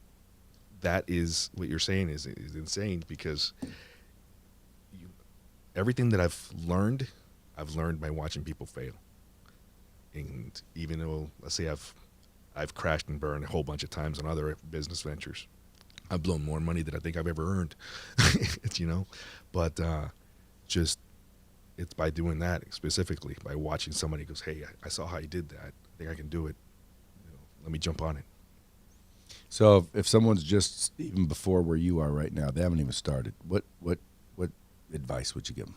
that is what you're saying is insane, because everything that I've learned by watching people fail. And even though, let's say I've crashed and burned a whole bunch of times on other business ventures, I've blown more money than I think I've ever earned, but just it's by doing that, specifically by watching somebody goes, hey, I saw how you did that. I think I can do it. Let me jump on it. So if someone's just even before where you are right now, they haven't even started, what advice would you give them?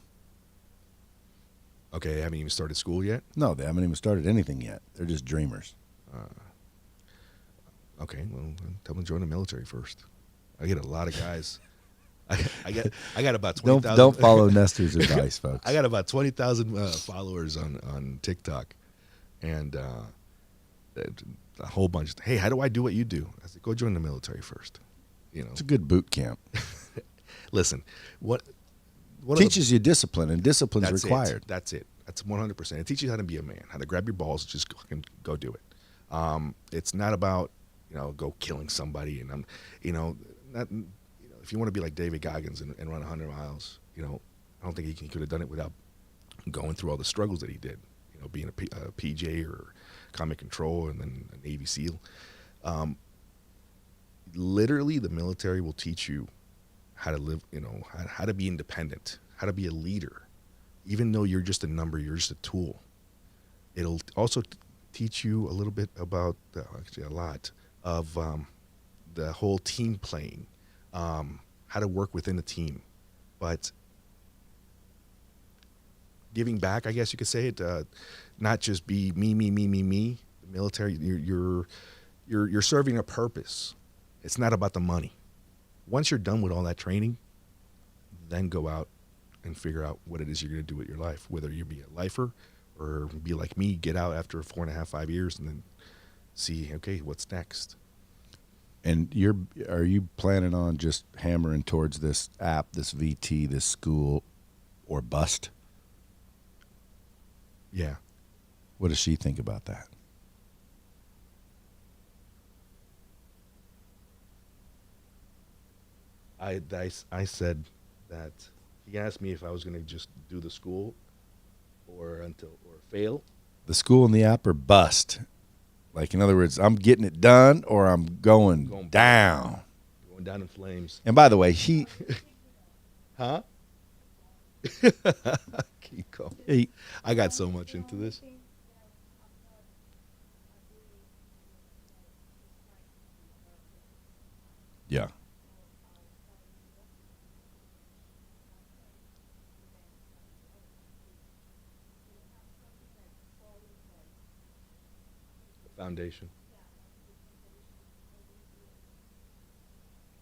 Okay, they haven't even started school yet? No, they haven't even started anything yet. They're just dreamers. Okay, well, tell them to join the military first. I get a lot of guys. I got about 20,000. Don't follow Nestor's advice, folks. I got about 20,000 followers on TikTok, and a whole bunch. Hey, how do I do what you do? I said, go join the military first. It's a good boot camp. Listen, what teaches you discipline, and discipline's required. That's it. That's 100%. It teaches you how to be a man, how to grab your balls, just go do it. It's not about go killing somebody, and if you want to be like David Goggins and run 100 miles, you know, I don't think he could have done it without going through all the struggles that he did. You know, being a PJ or combat control and then a Navy SEAL. Literally, the military will teach you how to live, you know, how to be independent, how to be a leader. Even though you're just a number, you're just a tool. It'll also teach you a little bit about, actually a lot, of the whole team playing, how to work within a team. But giving back, I guess you could say it, not just be me. The military, you're serving a purpose. It's not about the money. Once you're done with all that training, then go out and figure out what it is you're going to do with your life, whether you be a lifer or be like me, get out after 4.5, 5 years and then see, okay, what's next? And are you planning on just hammering towards this app, this VT, this school, or bust? Yeah. What does she think about that? I said that he asked me if I was going to just do the school or fail. The school and the app are bust. Like, in other words, I'm getting it done or I'm going down. Going down in flames. And by the way, he... Huh? Keep going. he I got so much into this. yeah. Foundation.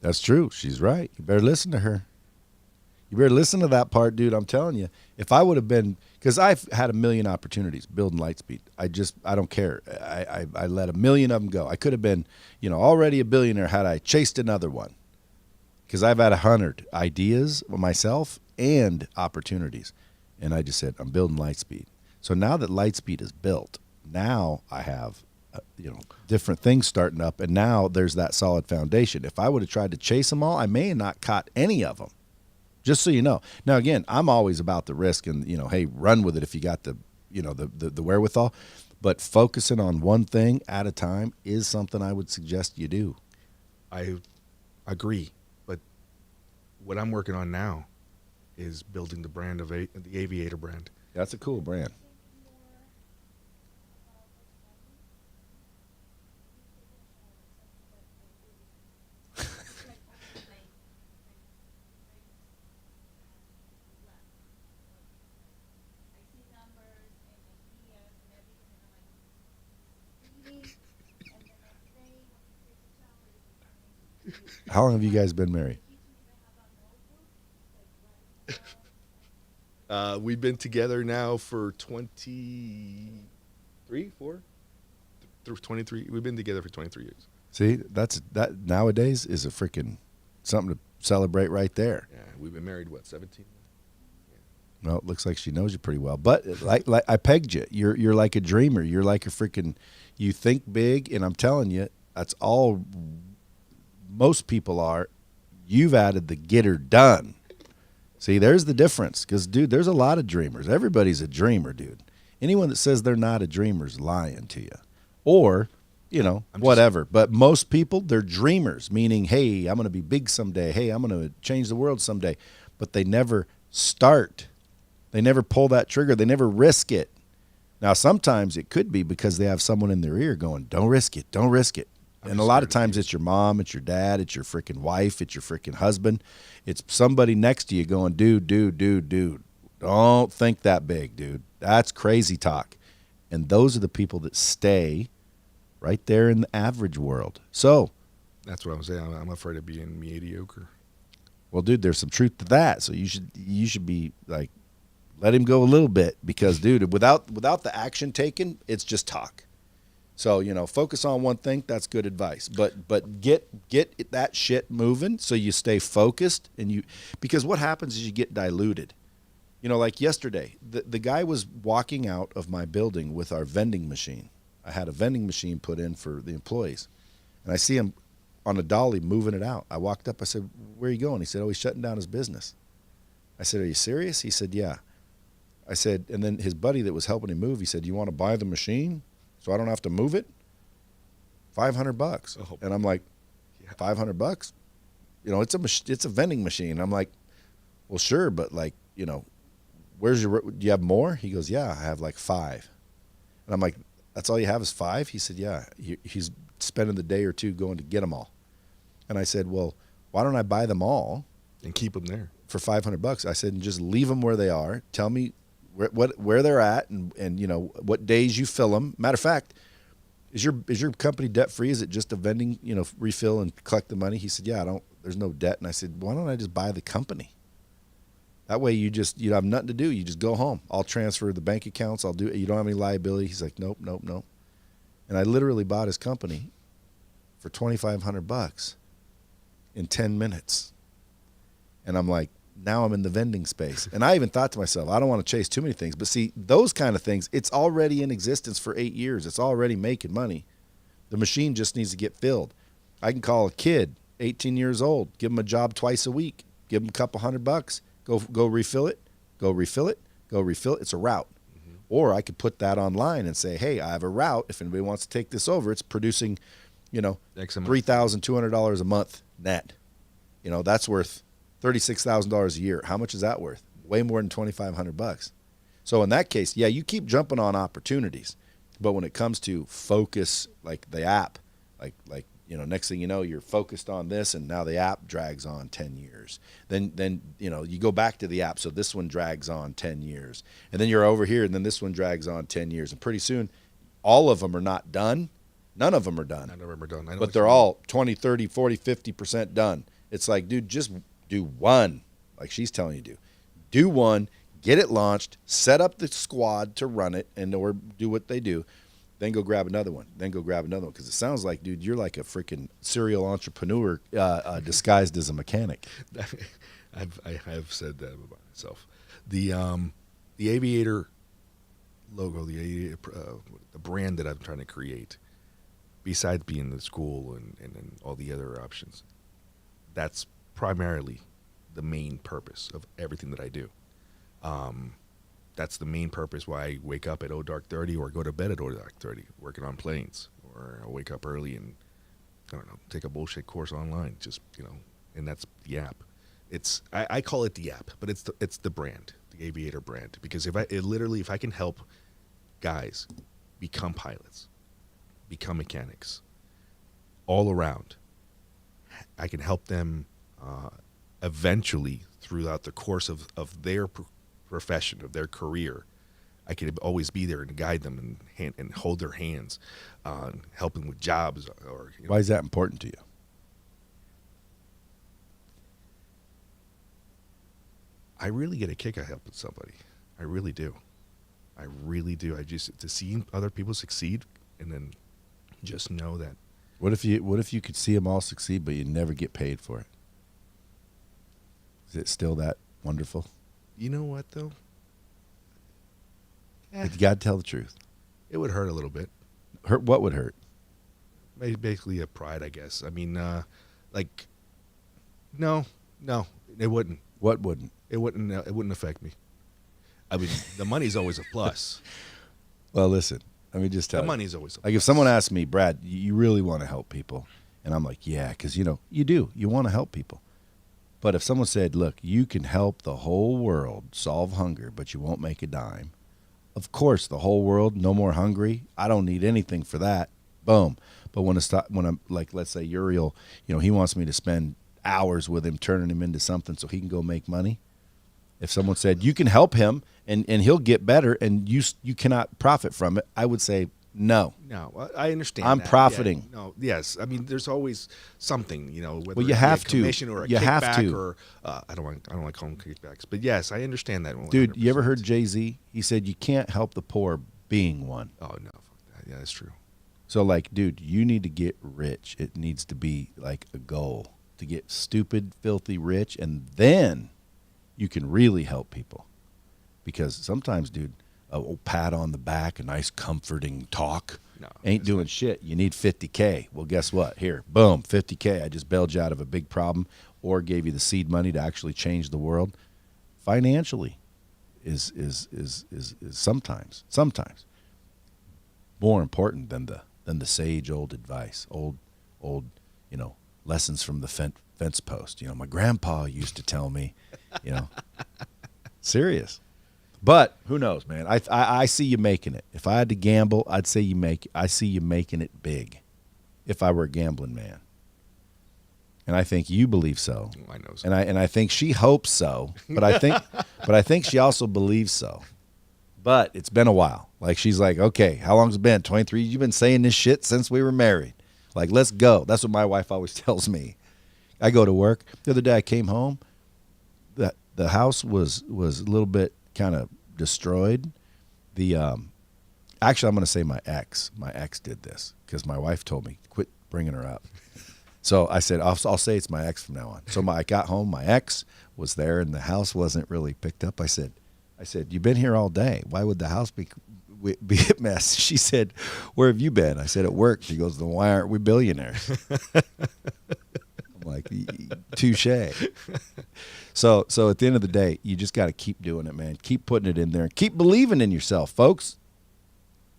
That's true. She's right. You better listen to her. You better listen to that part, dude. I'm telling you. If I would have been, because I've had a million opportunities building Lightspeed. I don't care. I let a million of them go. I could have been, already a billionaire had I chased another one. Because I've had 100 ideas myself and opportunities. And I just said, I'm building Lightspeed. So now that Lightspeed is built, now I have different things starting up, and now there's that solid foundation. If I would have tried to chase them all, I may have not caught any of them. Just so you know. Now, again, I'm always about the risk, and hey, run with it if you got the wherewithal. But focusing on one thing at a time is something I would suggest you do. I agree, but what I'm working on now is building the brand of the Aviator brand. That's a cool brand. How long have you guys been married? We've been together now for 23. We've been together for 23 years. See, that nowadays is a freaking something to celebrate right there. Yeah, we've been married, 17? Well, it looks like she knows you pretty well. But like I pegged you. You're like a dreamer. You're like a freaking, you think big, and I'm telling you, that's all most people are. You've added the get her done. See, there's the difference. Because, dude, there's a lot of dreamers. Everybody's a dreamer, dude. Anyone that says they're not a dreamer is lying to you. Or, whatever. But most people, they're dreamers, meaning, hey, I'm going to be big someday. Hey, I'm going to change the world someday. But they never start. They never pull that trigger. They never risk it. Now, sometimes it could be because they have someone in their ear going, don't risk it, don't risk it. And a lot of times it's your mom, it's your dad, it's your freaking wife, it's your freaking husband. It's somebody next to you going, dude, don't think that big, dude. That's crazy talk. And those are the people that stay right there in the average world. So that's what I'm saying. I'm afraid of being mediocre. Well, dude, there's some truth to that. So you should be like, let him go a little bit, because, dude, without the action taken, it's just talk. So, focus on one thing. That's good advice. But get that shit moving so you stay focused, because what happens is you get diluted. Like yesterday, the guy was walking out of my building with our vending machine. I had a vending machine put in for the employees. And I see him on a dolly moving it out. I walked up. I said, "Where are you going?" He said, "Oh, he's shutting down his business." I said, "Are you serious?" He said, "Yeah." I said, and then his buddy that was helping him move, he said, "You want to buy the machine so I don't have to move it? $500. Oh. And I'm like, $500? You know, it's a vending machine. I'm like, well, sure, but like, you know, do you have more? He goes, yeah, I have like 5. And I'm like, that's all you have is 5? He said, yeah. He's spending the day or two going to get them all. And I said, well, why don't I buy them all and keep them there for $500? I said, and just leave them where they are. Tell me where they're at, and you know what days you fill them. Matter of fact, is your company debt free? Is it just a vending, you know, refill and collect the money? He said, yeah, there's no debt. And I said, why don't I just buy the company? That way you have nothing to do. You just go home. I'll transfer the bank accounts. I'll do it. You don't have any liability. He's like, nope. And I literally bought his company for $2,500 in 10 minutes. And I'm like, now I'm in the vending space. And I even thought to myself, I don't want to chase too many things. But see, those kind of things, it's already in existence for 8 years. It's already making money. The machine just needs to get filled. I can call a kid, 18 years old, give him a job twice a week, give him a couple $100, go refill it, go refill it, go refill it. It's a route. Mm-hmm. Or I could put that online and say, hey, I have a route. If anybody wants to take this over, it's producing, you know, $3,200 a month net. You know, that's worth $36,000 a year. How much is that worth? Way more than $2,500. So in that case, yeah, you keep jumping on opportunities, but when it comes to focus, like the app, like you know, next thing you know, you're focused on this, and now the app drags on 10 years. Then you know, you go back to the app, so this one drags on 10 years, and then you're over here, and then this one drags on 10 years, and pretty soon, all of them are not done. None of them are done. None of them are done. But they're all 20, 30, 40, 50% done. It's like, dude, just do one, like she's telling you to do. Do one, get it launched, set up the squad to run it, or do what they do. Then go grab another one. Because it sounds like, dude, you're like a freaking serial entrepreneur disguised as a mechanic. I have said that about myself. The Aviator logo, the brand that I'm trying to create, besides being the school and all the other options, that's primarily the main purpose of everything that I do. That's the main purpose why I wake up at dark 30 or go to bed at dark 30 working on planes, or I wake up early and, I don't know, take a bullshit course online, just, you know, and that's the app. I call it the app, but it's the brand, the Aviator brand, because if I can help guys become pilots, become mechanics all around, I can help them eventually throughout the course of their profession, of their career. I can always be there and guide them and hold their hands, help them with jobs. Or, you know. Why is that important to you? I really get a kick out of helping somebody. I really do. I just, to see other people succeed, and then just know that. What if you could see them all succeed, but you never get paid for it? Is it still that wonderful? You know what, though? You got to tell the truth. It would hurt a little bit. Hurt? What would hurt? Basically a pride, I guess. I mean, like, no, it wouldn't. What wouldn't? It wouldn't affect me. I mean, the money's always a plus. Well, listen, let me just tell you. The money's always a plus. Like, if someone asks me, Brad, you really want to help people? And I'm like, yeah, because, you know, you do. You want to help people. But if someone said, look, you can help the whole world solve hunger, but you won't make a dime. Of course, the whole world, no more hungry. I don't need anything for that. Boom. But when I'm like, let's say Uriel, you know, he wants me to spend hours with him, turning him into something so he can go make money. If someone said, you can help him and he'll get better and you cannot profit from it, I would say, no. No, I understand. I'm that. profiting. Yeah, no, yes. I mean, there's always something, you know, whether you it have be a to. commission or a You kickback have to. or I don't like calling them kickbacks, but yes, I understand that. 100%. Dude, you ever heard Jay-Z? He said you can't help the poor being one. Oh no, fuck that. Yeah, that's true. So like, dude, you need to get rich. It needs to be like a goal to get stupid, filthy rich, and then you can really help people. Because sometimes, dude, old pat on the back, a nice comforting talk. No, Ain't doing shit. You need $50K. Well, guess what? Here, boom, $50K. I just bailed you out of a big problem or gave you the seed money to actually change the world. Financially is sometimes more important than the sage old advice, old lessons from the fence post. My grandpa used to tell me, serious. But who knows, man? I see you making it. If I had to gamble, I'd say I see you making it big. If I were a gambling man, and I think you believe so. I know so. And I think she hopes so. But I think she also believes so. But it's been a while. Like she's like, okay, how long's it been? 23. You've been saying this shit since we were married. Like, let's go. That's what my wife always tells me. I go to work. The other day I came home. The house was a little bit kind of destroyed. Actually, I'm going to say my ex did this because my wife told me quit bringing her up. So I said I'll say it's my ex from now on. So I got home, my ex was there, and the house wasn't really picked up. I said you've been here all day. Why would the house be a mess? She said, where have you been? I said at work. She goes, then why aren't we billionaires? I'm like, touche. So at the end of the day, you just got to keep doing it, man. Keep putting it in there. Keep believing in yourself, folks.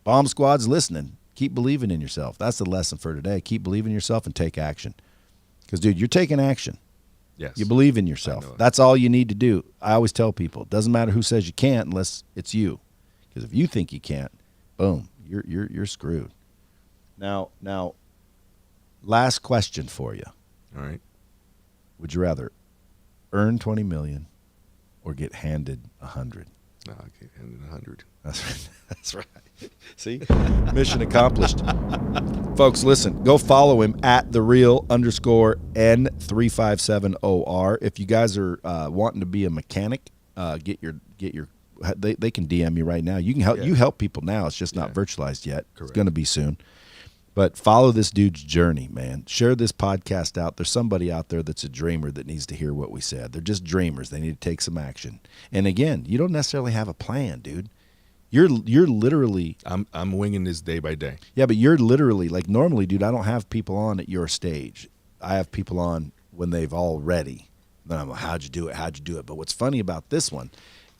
Bomb Squad's listening. Keep believing in yourself. That's the lesson for today. Keep believing in yourself and take action. Because, dude, you're taking action. Yes. You believe in yourself. That's all you need to do. I always tell people, it doesn't matter who says you can't unless it's you. Because if you think you can't, boom, you're screwed. Now, last question for you. All right. Would you rather earn $20 million or get handed 100? No, I get handed 100. That's right. See? Mission accomplished. Folks, listen, go follow him at @thereal_N357OR. If you guys are wanting to be a mechanic, get your they can DM you right now. You can help you help people now. It's just not virtualized yet. Correct. It's going to be soon. But follow this dude's journey, man. Share this podcast out. There's somebody out there that's a dreamer that needs to hear what we said. They're just dreamers. They need to take some action. And again, you don't necessarily have a plan, dude. You're literally I'm winging this day by day. Yeah, but you're literally like normally, dude, I don't have people on at your stage. I have people on when they've already. Then I'm like, how'd you do it? How'd you do it? But what's funny about this one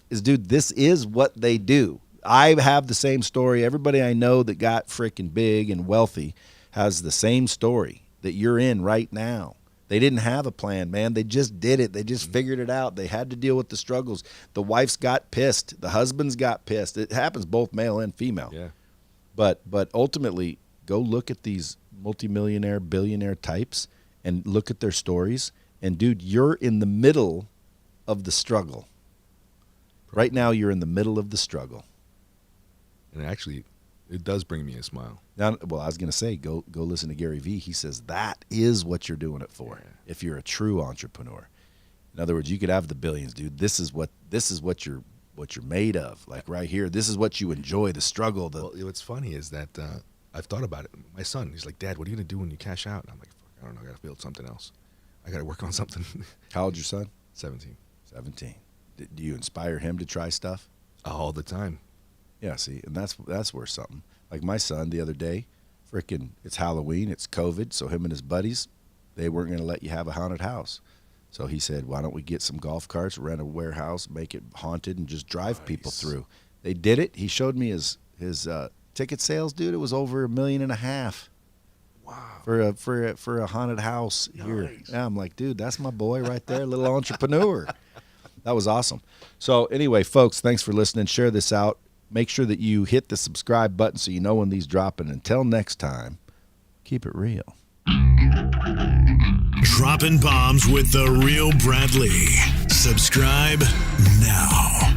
is, dude, this is what they do. I have the same story. Everybody I know that got freaking big and wealthy has the same story that you're in right now. They didn't have a plan, man. They just did it. They just figured it out. They had to deal with the struggles. The wives got pissed. The husbands got pissed. It happens both male and female. Yeah. But ultimately, go look at these multimillionaire, billionaire types and look at their stories. And, dude, you're in the middle of the struggle. Right now, you're in the middle of the struggle. And actually, it does bring me a smile. Now, well, I was going to say, go listen to Gary Vee. He says that is what you're doing it for. Yeah. If you're a true entrepreneur, in other words, you could have the billions, dude. This is what you're made of. Like right here, this is what you enjoy. The struggle. Well, what's funny is that I've thought about it. My son, he's like, Dad, what are you going to do when you cash out? And I'm like, fuck, I don't know. I got to build something else. I got to work on something. How old's your son? 17. 17. Do you inspire him to try stuff? All the time. Yeah, see, and that's worth something. Like my son the other day, frickin', it's Halloween, it's COVID, so him and his buddies, they weren't going to let you have a haunted house. So he said, why don't we get some golf carts, rent a warehouse, make it haunted, and just drive people through. They did it. He showed me his ticket sales, dude. It was over $1.5 million. Wow. For a haunted house here. Yeah, I'm like, dude, that's my boy right there, little entrepreneur. That was awesome. So anyway, folks, thanks for listening. Share this out. Make sure that you hit the subscribe button so you know when these drop. And until next time, keep it real. Dropping bombs with the real Brad Lea. Subscribe now.